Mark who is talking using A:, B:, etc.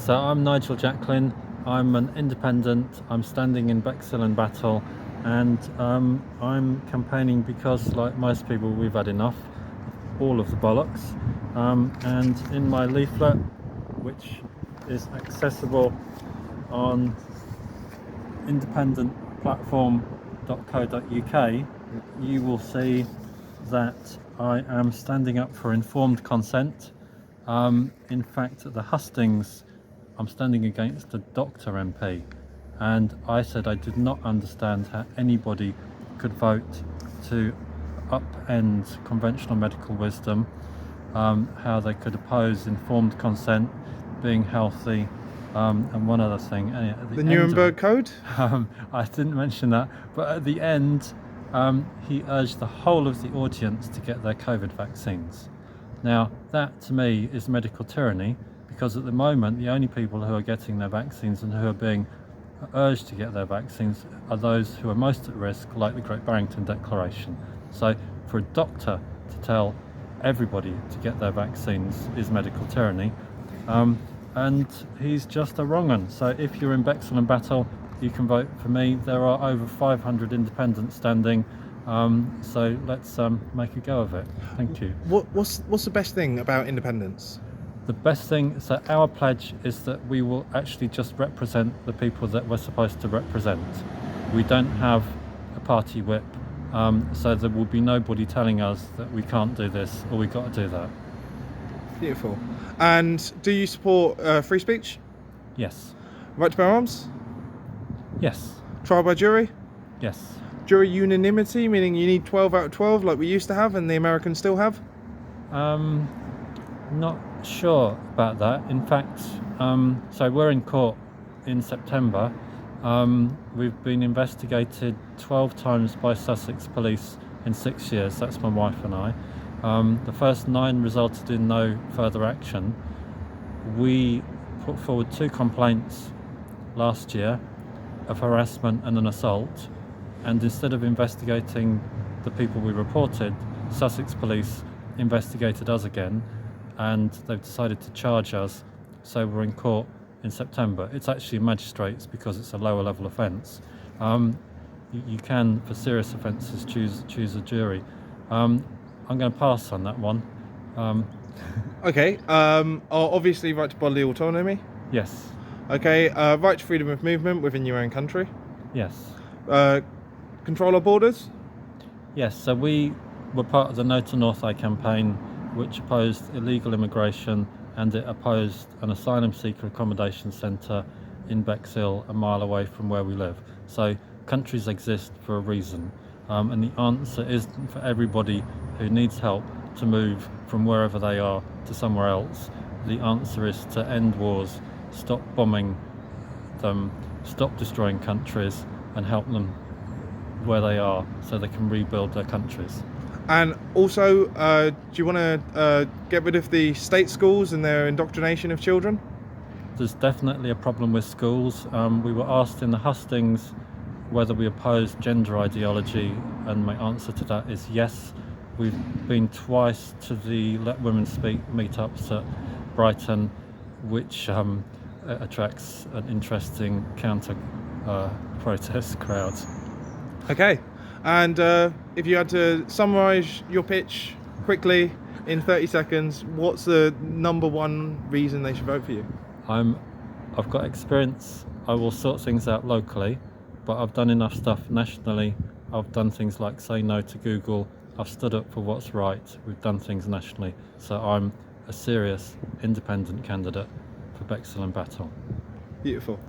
A: So I'm Nigel Jacklin. I'm an independent. I'm standing in Bexhill and Battle, and I'm campaigning because, like most people, we've had enough of all of the bollocks. And in my leaflet, which is accessible on independentplatform.co.uk, you will see that I am standing up for informed consent. In fact, at the hustings, I'm standing against a doctor MP, and I said I did not understand how anybody could vote to upend conventional medical wisdom, how they could oppose informed consent, being healthy, and one other thing.
B: The Nuremberg Code?
A: I didn't mention that, but at the end, he urged the whole of the audience to get their COVID vaccines. Now, that to me is medical tyranny, because at the moment the only people who are getting their vaccines and who are being urged to get their vaccines are those who are most at risk, like the Great Barrington Declaration. So for a doctor to tell everybody to get their vaccines is medical tyranny, and he's just a wrong one. So if you're in Bexhill and Battle, you can vote for me. There are over 500 independents standing, so let's make a go of it. Thank you.
B: What's the best thing about independence?
A: The best thing, so our pledge is that we will actually just represent the people that we're supposed to represent. We don't have a party whip, so there will be nobody telling us that we can't do this or we've got to do that.
B: Beautiful. And do you support free speech?
A: Yes.
B: Right to bear arms?
A: Yes.
B: Trial by jury?
A: Yes.
B: Jury unanimity, meaning you need 12 out of 12 like we used to have and the Americans still have?
A: Not sure about that. In fact, so we're in court in September. We've been investigated 12 times by Sussex police in 6 years. That's my wife and I. The first 9 resulted in no further action. We put forward 2 complaints last year of harassment and an assault, and instead of investigating the people we reported, Sussex police investigated us again, and they've decided to charge us, so we're in court in September. It's actually magistrates because it's a lower level offence. You can, for serious offences, choose a jury. I'm going to pass on that one.
B: Okay, obviously right to bodily autonomy?
A: Yes.
B: Okay, right to freedom of movement within your own country?
A: Yes.
B: Control our borders?
A: Yes, so we were part of the No to North Eye campaign, which opposed illegal immigration, and it opposed an asylum seeker accommodation centre in Bexhill, a mile away from where we live. So countries exist for a reason, and the answer isn't for everybody who needs help to move from wherever they are to somewhere else. The answer is to end wars, stop bombing them, stop destroying countries, and help them where they are so they can rebuild their countries.
B: And also, do you want to get rid of the state schools and their indoctrination of children?
A: There's definitely a problem with schools. We were asked in the hustings whether we oppose gender ideology, and my answer to that is yes. We've been twice to the Let Women Speak meetups at Brighton, which attracts an interesting counter-protest crowd.
B: Okay, and if you had to summarise your pitch quickly in 30 seconds, what's the number one reason they should vote for you?
A: I've got experience. I will sort things out locally, but I've done enough stuff nationally. I've done things like say no to Google. I've stood up for what's right. We've done things nationally. So I'm a serious independent candidate for Bexhill and Battle.
B: Beautiful.